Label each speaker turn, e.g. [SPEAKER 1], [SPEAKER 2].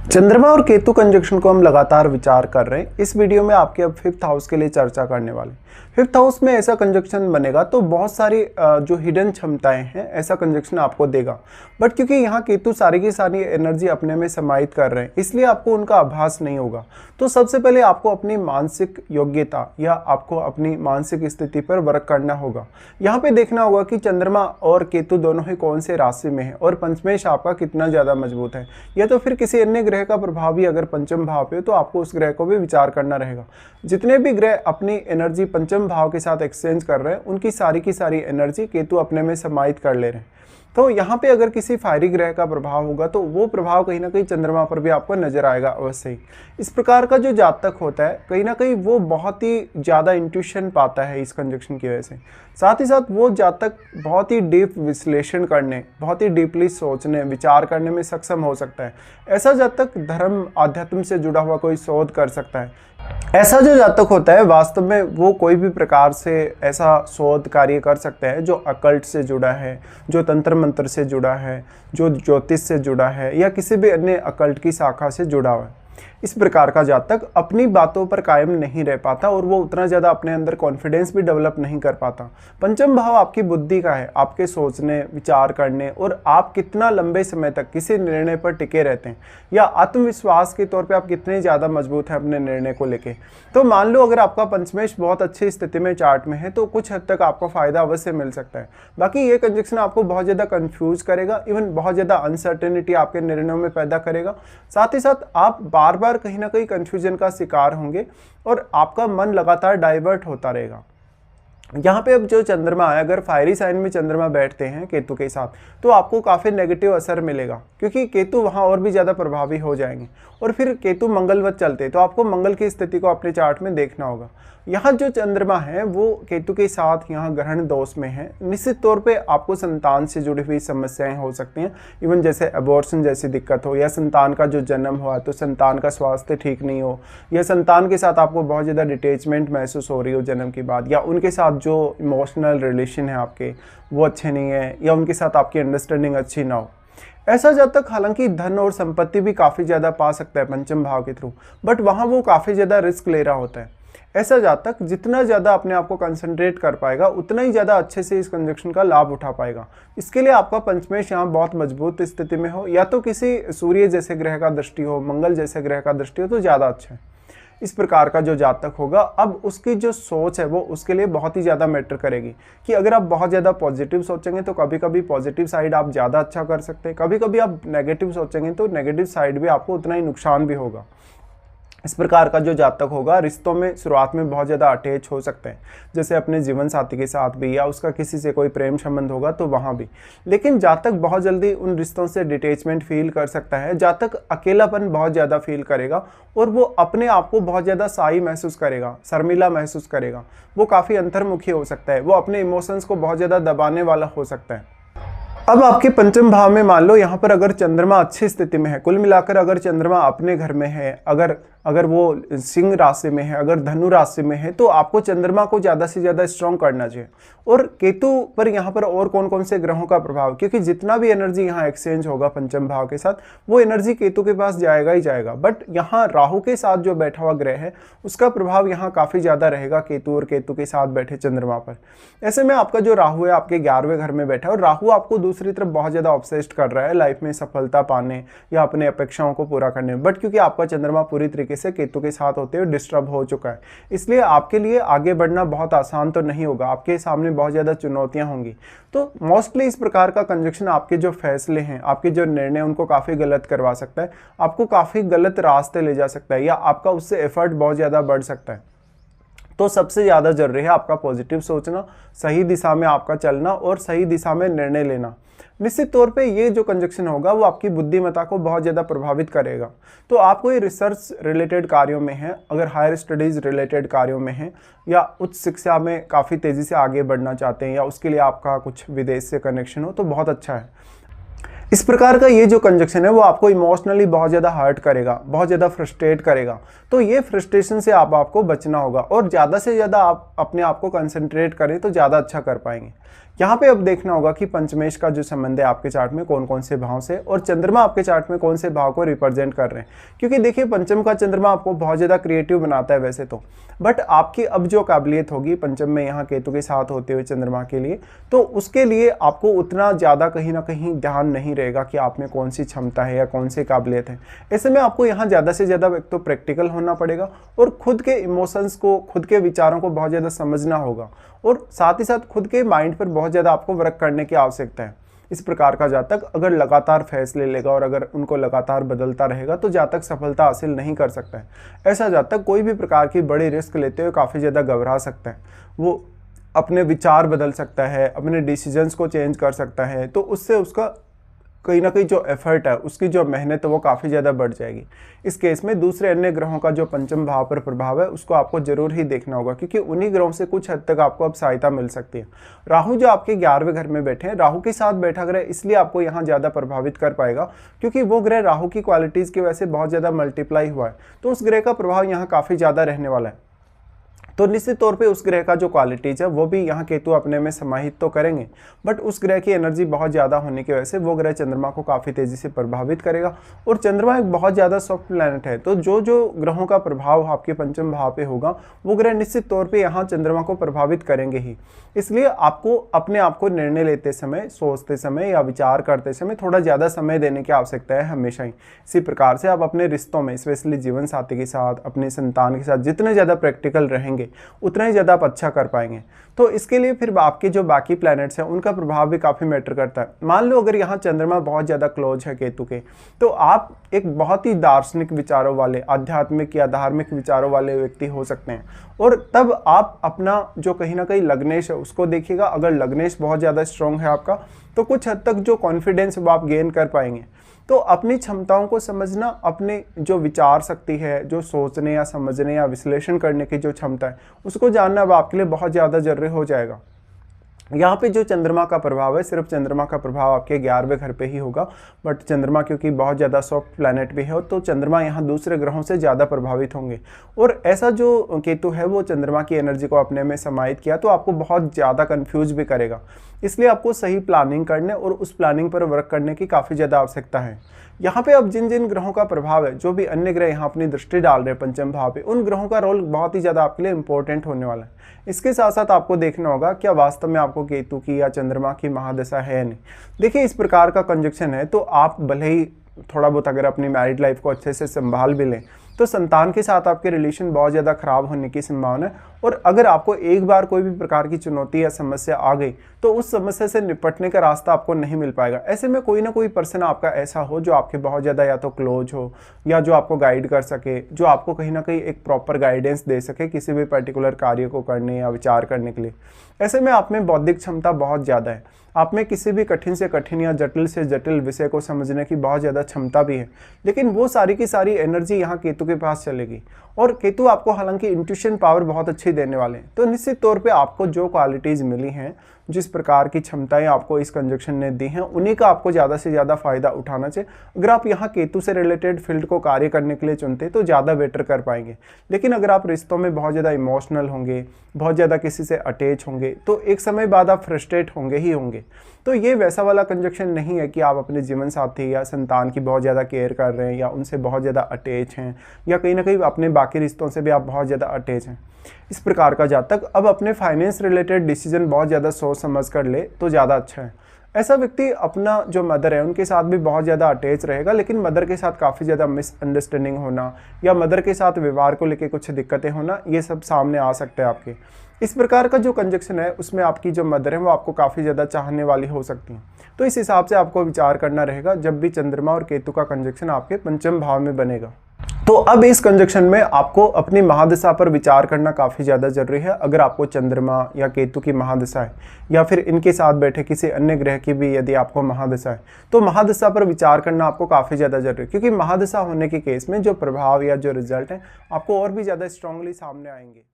[SPEAKER 1] चंद्रमा और केतु कंजक्शन को हम लगातार विचार कर रहे हैं। इस वीडियो में आपके अब 5th हाउस के लिए चर्चा करने वाले। 5th हाउस में ऐसा कंजक्शन बनेगा तो बहुत सारी जो हिडन क्षमताएं हैं ऐसा कंजक्शन आपको देगा। बट क्योंकि यहाँ केतु सारी की सारी एनर्जी अपने में समाहित कर रहे हैं, इसलिए आपको उनका आभास नहीं होगा। तो सबसे पहले आपको अपनी मानसिक योग्यता या आपको अपनी मानसिक स्थिति पर वर्क करना होगा। यहाँ पे देखना होगा कि चंद्रमा और केतु दोनों ही कौन से राशि में है और पंचमेश आपका कितना ज़्यादा मजबूत है, या तो फिर किसी अन्य ग्रह का प्रभाव भी अगर पंचम भाव पे हो तो आपको उस ग्रह को भी विचार करना रहेगा। जितने भी ग्रह अपनी एनर्जी पंचम भाव के साथ एक्सचेंज कर रहे हैं उनकी सारी की सारी एनर्जी केतु अपने में समाहित कर ले रहे हैं। तो यहाँ पे अगर किसी फायरी ग्रह का प्रभाव होगा तो वो प्रभाव कहीं ना कहीं चंद्रमा पर भी आपको नजर आएगा अवश्य ही। इस प्रकार का जो जातक होता है कहीं ना कहीं वो बहुत ही ज़्यादा इंट्यूशन पाता है इस कंजक्शन की वजह से। साथ ही साथ वो जातक बहुत ही डीप विश्लेषण करने, बहुत ही डीपली सोचने, विचार करने में सक्षम हो सकता है। ऐसा जातक धर्म आध्यात्म से जुड़ा हुआ कोई शोध कर सकता है। ऐसा जो जातक होता है वास्तव में वो कोई भी प्रकार से ऐसा शोध कार्य कर सकता है जो अकल्ट से जुड़ा है, जो तंत्र मंत्र से जुड़ा है, जो ज्योतिष से जुड़ा है या किसी भी अन्य अकल्ट की शाखा से जुड़ा हुआ है। इस प्रकार का जातक अपनी बातों पर कायम नहीं रह पाता और वो उतना ज़्यादा अपने अंदर कॉन्फिडेंस भी डेवलप नहीं कर पाता। पंचम भाव आपकी बुद्धि का है, आपके सोचने, विचार करने और आप कितना लंबे समय तक किसी निर्णय पर टिके रहते हैं या आत्मविश्वास के तौर पे आप कितने ज़्यादा मजबूत हैं अपने निर्णय को लेके। तो मान लो अगर आपका पंचमेश बहुत अच्छी स्थिति में चार्ट में है तो कुछ हद तक आपको फायदा अवश्य मिल सकता है। बाकी ये कंजक्शन आपको बहुत ज़्यादा कन्फ्यूज करेगा, इवन बहुत ज़्यादा अनसर्टेनिटी आपके निर्णयों में पैदा करेगा। साथ ही साथ आप बार बार कहीं ना कहीं कंफ्यूजन का शिकार होंगे और आपका मन लगातार डाइवर्ट होता रहेगा। यहाँ पे अब जो चंद्रमा है, अगर फायरी साइन में चंद्रमा बैठते हैं केतु के साथ तो आपको काफ़ी नेगेटिव असर मिलेगा, क्योंकि केतु वहाँ और भी ज़्यादा प्रभावी हो जाएंगे। और फिर केतु मंगलवत चलते तो आपको मंगल की स्थिति को अपने चार्ट में देखना होगा। यहाँ जो चंद्रमा है वो केतु के साथ यहाँ ग्रहण दोष में है। निश्चित तौर पे आपको संतान से जुड़ी हुई समस्याएं हो सकती हैं, इवन जैसे अबॉर्शन जैसी दिक्कत हो, या संतान का जो जन्म हुआ तो संतान का स्वास्थ्य ठीक नहीं हो, या संतान के साथ आपको बहुत ज़्यादा डिटैचमेंट महसूस हो रही हो जन्म के बाद, या उनके साथ जो इमोशनल रिलेशन है आपके वो अच्छे नहीं है, या उनके साथ आपकी अंडरस्टैंडिंग अच्छी ना हो। ऐसा जातक हालांकि धन और संपत्ति भी काफ़ी ज़्यादा पा सकता है पंचम भाव के थ्रू, बट वहाँ वो काफ़ी ज़्यादा रिस्क ले रहा होता है। ऐसा जातक जितना ज़्यादा अपने आप को कंसंट्रेट कर पाएगा उतना ही ज़्यादा अच्छे से इस कंजक्शन का लाभ उठा पाएगा। इसके लिए आपका पंचमेश यहाँ बहुत मजबूत स्थिति में हो, या तो किसी सूर्य जैसे ग्रह का दृष्टि हो, मंगल जैसे ग्रह का दृष्टि हो तो ज़्यादा अच्छा है। इस प्रकार का जो जातक होगा अब उसकी जो सोच है वो उसके लिए बहुत ही ज़्यादा मैटर करेगी कि अगर आप बहुत ज़्यादा पॉजिटिव सोचेंगे तो कभी कभी पॉजिटिव साइड आप ज़्यादा अच्छा कर सकते हैं, कभी कभी आप नेगेटिव सोचेंगे तो नेगेटिव साइड भी आपको उतना ही नुकसान भी होगा। इस प्रकार का जो जातक होगा रिश्तों में शुरुआत में बहुत ज़्यादा अटैच हो सकते हैं, जैसे अपने जीवन साथी के साथ भी, या उसका किसी से कोई प्रेम संबंध होगा तो वहाँ भी। लेकिन जातक बहुत जल्दी उन रिश्तों से डिटैचमेंट फील कर सकता है। जातक अकेलापन बहुत ज़्यादा फील करेगा और वो अपने आप को बहुत ज़्यादा शाई महसूस करेगा, शर्मिला महसूस करेगा। वो काफ़ी अंतर्मुखी हो सकता है, वो अपने इमोशंस को बहुत ज़्यादा दबाने वाला हो सकता है। अब आपके पंचम भाव में मान लो यहाँ पर अगर चंद्रमा अच्छी स्थिति में है, कुल मिलाकर अगर चंद्रमा अपने घर में है, अगर वो सिंह राशि में है, अगर धनु राशि में है तो आपको चंद्रमा को ज़्यादा से ज़्यादा स्ट्रॉन्ग करना चाहिए। और केतु पर यहाँ पर और कौन कौन से ग्रहों का प्रभाव, क्योंकि जितना भी एनर्जी यहाँ एक्सचेंज होगा पंचम भाव के साथ वो एनर्जी केतु के पास जाएगा ही जाएगा। बट यहाँ राहु के साथ जो बैठा हुआ ग्रह है उसका प्रभाव यहाँ काफ़ी ज़्यादा रहेगा केतु और केतु के साथ बैठे चंद्रमा पर। ऐसे में आपका जो राहु है आपके 11वें घर में बैठा है और राहु आपको दूसरी तरफ बहुत ज़्यादा ऑब्सेस्ड कर रहा है लाइफ में सफलता पाने या अपने अपेक्षाओं को पूरा करने में। बट क्योंकि आपका चंद्रमा पूरी तरीके से केतु के साथ होते हुए डिस्टर्ब हो चुका है, इसलिए आपके लिए आगे बढ़ना बहुत आसान तो नहीं होगा, आपके सामने बहुत ज़्यादा चुनौतियां होंगी। तो मोस्टली इस प्रकार का कंजक्शन आपके जो फैसले हैं, आपके जो निर्णय उनको काफ़ी गलत करवा सकता है, आपको काफ़ी गलत रास्ते ले जा सकता है, या आपका उससे एफर्ट बहुत ज़्यादा बढ़ सकता है। तो सबसे ज़्यादा जरूरी है आपका पॉजिटिव सोचना, सही दिशा में आपका चलना और सही दिशा में निर्णय लेना। निश्चित तौर पे ये जो कंजक्शन होगा वो आपकी बुद्धिमत्ता को बहुत ज़्यादा प्रभावित करेगा। तो आप कोई रिसर्च रिलेटेड कार्यों में हैं, अगर हायर स्टडीज़ रिलेटेड कार्यों में हैं, या उच्च शिक्षा में काफ़ी तेज़ी से आगे बढ़ना चाहते हैं, या उसके लिए आपका कुछ विदेश से कनेक्शन हो तो बहुत अच्छा है। इस प्रकार का ये जो कंजक्शन है वो आपको इमोशनली बहुत ज़्यादा हर्ट करेगा, बहुत ज़्यादा फ्रस्ट्रेट करेगा। तो ये फ्रस्ट्रेशन से आपको बचना होगा और ज़्यादा से ज़्यादा आप अपने आप को कंसंट्रेट करें तो ज़्यादा अच्छा कर पाएंगे। यहाँ पे अब देखना होगा कि पंचमेश का जो संबंध है आपके चार्ट में कौन कौन से भाव से, और चंद्रमा आपके चार्ट में कौन से भाव को रिप्रेजेंट कर रहे हैं। क्योंकि देखिए पंचम का चंद्रमा आपको बहुत ज़्यादा क्रिएटिव बनाता है वैसे तो, बट आपकी अब जो काबिलियत होगी पंचम में यहाँ केतु के साथ होते हुए चंद्रमा के लिए, तो उसके लिए आपको उतना ज़्यादा कहीं ना कहीं ध्यान नहीं रहेगा कि आप में कौन सी क्षमता है या कौन सी काबिलियत है। ऐसे में आपको यहाँ ज़्यादा से ज़्यादा एक तो प्रैक्टिकल होना पड़ेगा और खुद के इमोशंस को, खुद के विचारों को बहुत ज़्यादा समझना होगा, और साथ ही साथ खुद के माइंड पर बहुत ज़्यादा आपको वर्क करने की आवश्यकता है। इस प्रकार का जातक अगर लगातार फैसले लेगा और अगर उनको लगातार बदलता रहेगा तो जातक सफलता हासिल नहीं कर सकता है। ऐसा जातक कोई भी प्रकार की बड़ी रिस्क लेते हुए काफ़ी ज़्यादा घबरा सकता है, वो अपने विचार बदल सकता है, अपने डिसीजंस को चेंज कर सकता है, तो उससे उसका कहीं ना कहीं जो एफर्ट है, उसकी जो मेहनत है वो काफ़ी ज़्यादा बढ़ जाएगी। इस केस में दूसरे अन्य ग्रहों का जो पंचम भाव पर प्रभाव है उसको आपको जरूर ही देखना होगा, क्योंकि उन्हीं ग्रहों से कुछ हद तक आपको अब सहायता मिल सकती है। राहु जो आपके 11वें घर में बैठे हैं, राहु के साथ बैठा ग्रह इसलिए आपको यहाँ ज़्यादा प्रभावित कर पाएगा क्योंकि वो ग्रह राहु की क्वालिटीज़ की वजह से बहुत ज़्यादा मल्टीप्लाई हुआ है, तो उस ग्रह का प्रभाव यहाँ काफ़ी ज़्यादा रहने वाला है। तो निश्चित तौर पे उस ग्रह का जो क्वालिटीज है वो भी यहाँ केतु अपने में समाहित तो करेंगे, बट उस ग्रह की एनर्जी बहुत ज़्यादा होने की वजह से वो ग्रह चंद्रमा को काफ़ी तेज़ी से प्रभावित करेगा। और चंद्रमा एक बहुत ज़्यादा सॉफ्ट प्लैनेट है, तो जो जो ग्रहों का प्रभाव आपके पंचम भाव पे होगा वो ग्रह निश्चित तौर पर यहाँ चंद्रमा को प्रभावित करेंगे ही। इसलिए आपको अपने आप को निर्णय लेते समय, सोचते समय या विचार करते समय थोड़ा ज़्यादा समय देने की आवश्यकता है हमेशा ही। इसी प्रकार से आप अपने रिश्तों में, स्पेशली जीवन साथी के साथ, अपने संतान के साथ जितने ज़्यादा प्रैक्टिकल रहेंगे उतना ही ज़्यादा आप अच्छा कर पाएंगे। तो इसके लिए फिर आपके जो बाकी प्लैनेट्स हैं उनका प्रभाव भी काफ़ी मैटर करता है। मान लो अगर यहाँ चंद्रमा बहुत ज़्यादा क्लोज है केतु के, तो आप एक बहुत ही दार्शनिक विचारों वाले, आध्यात्मिक या धार्मिक विचारों वाले व्यक्ति हो सकते हैं, और तब आप अपना जो कहीं ना कहीं लग्नेश है उसको देखिएगा। अगर लग्नेश बहुत ज़्यादा स्ट्रॉन्ग है आपका, तो कुछ हद तक जो कॉन्फिडेंस वो आप गेन कर पाएंगे। तो अपनी क्षमताओं को समझना, अपने जो विचार शक्ति है, जो सोचने या समझने या विश्लेषण करने की जो क्षमता है, उसको जानना अब आपके लिए बहुत ज़्यादा जरूरी हो जाएगा। यहाँ पे जो चंद्रमा का प्रभाव है, सिर्फ चंद्रमा का प्रभाव आपके 11वें घर पे ही होगा, बट चंद्रमा क्योंकि बहुत ज़्यादा सॉफ्ट प्लैनेट भी है तो चंद्रमा यहाँ दूसरे ग्रहों से ज़्यादा प्रभावित होंगे। और ऐसा जो केतु है वो चंद्रमा की एनर्जी को अपने में समाहित किया तो आपको बहुत ज़्यादा कन्फ्यूज भी करेगा। इसलिए आपको सही प्लानिंग करने और उस प्लानिंग पर वर्क करने की काफ़ी ज़्यादा आवश्यकता है। यहाँ पे अब जिन जिन ग्रहों का प्रभाव है, जो भी अन्य ग्रह यहाँ अपनी दृष्टि डाल रहे हैं पंचम भाव पे, उन ग्रहों का रोल बहुत ही ज़्यादा आपके लिए इंपॉर्टेंट होने वाला है। इसके साथ साथ आपको देखना होगा क्या वास्तव में आपको केतु की या चंद्रमा की महादशा है या नहीं। देखिए इस प्रकार का कंजक्शन है तो आप भले ही थोड़ा बहुत अगर अपनी मैरिड लाइफ को अच्छे से संभाल भी लें तो संतान के साथ आपके रिलेशन बहुत ज़्यादा खराब होने की संभावना है। और अगर आपको एक बार कोई भी प्रकार की चुनौती या समस्या आ गई तो उस समस्या से निपटने का रास्ता आपको नहीं मिल पाएगा। ऐसे में कोई ना कोई पर्सन आपका ऐसा हो जो आपके बहुत ज़्यादा या तो क्लोज हो या जो आपको गाइड कर सके, जो आपको कहीं ना कहीं एक प्रॉपर गाइडेंस दे सके किसी भी पर्टिकुलर कार्य को करने या विचार करने के लिए। ऐसे में आप में बौद्धिक क्षमता बहुत ज़्यादा है, आप में किसी भी कठिन से कठिन या जटिल से जटिल विषय को समझने की बहुत ज़्यादा क्षमता भी है, लेकिन वो सारी की सारी एनर्जी यहाँ केतु के पास चलेगी। और केतु आपको हालांकि इंट्यूशन पावर बहुत अच्छी देने वाले हैं, तो निश्चित तौर पे आपको जो क्वालिटीज़ मिली हैं, जिस प्रकार की क्षमताएं आपको इस कंजक्शन ने दी हैं, उन्हीं का आपको ज़्यादा से ज़्यादा फायदा उठाना चाहिए। अगर आप यहाँ केतु से रिलेटेड फील्ड को कार्य करने के लिए चुनते तो ज़्यादा बेटर कर पाएंगे। लेकिन अगर आप रिश्तों में बहुत ज़्यादा इमोशनल होंगे, बहुत ज़्यादा किसी से अटैच होंगे, तो एक समय बाद आप फ्रस्ट्रेट होंगे ही होंगे। तो ये वैसा वाला कंजक्शन नहीं है कि आप अपने जीवन साथी या संतान की बहुत ज़्यादा केयर कर रहे हैं या उनसे बहुत ज़्यादा अटैच हैं या कहीं ना कहीं अपने बाकी रिश्तों से भी आप बहुत ज़्यादा अटैच हैं। इस प्रकार का जातक अब अपने फाइनेंस रिलेटेड डिसीजन बहुत ज़्यादा सोच समझ कर ले तो ज़्यादा अच्छा है। ऐसा व्यक्ति अपना जो मदर है उनके साथ भी बहुत ज़्यादा अटैच रहेगा, लेकिन मदर के साथ काफ़ी ज़्यादा मिसअंडरस्टैंडिंग होना या मदर के साथ व्यवहार को लेकर कुछ दिक्कतें होना, ये सब सामने आ सकते हैं आपके। इस प्रकार का जो कंजक्शन है उसमें आपकी जो मदर है वो आपको काफ़ी ज़्यादा चाहने वाली हो सकती हैं। तो इस हिसाब से आपको विचार करना रहेगा जब भी चंद्रमा और केतु का कंजक्शन आपके पंचम भाव में बनेगा। तो अब इस कंजक्शन में आपको अपनी महादशा पर विचार करना काफ़ी ज़्यादा जरूरी है। अगर आपको चंद्रमा या केतु की महादशा है या फिर इनके साथ बैठे किसी अन्य ग्रह की भी यदि आपको महादशा है तो महादशा पर विचार करना आपको काफ़ी ज़्यादा जरूरी है, क्योंकि महादशा होने के केस में जो प्रभाव या जो रिजल्ट है आपको और भी ज़्यादा स्ट्रांगली सामने आएंगे।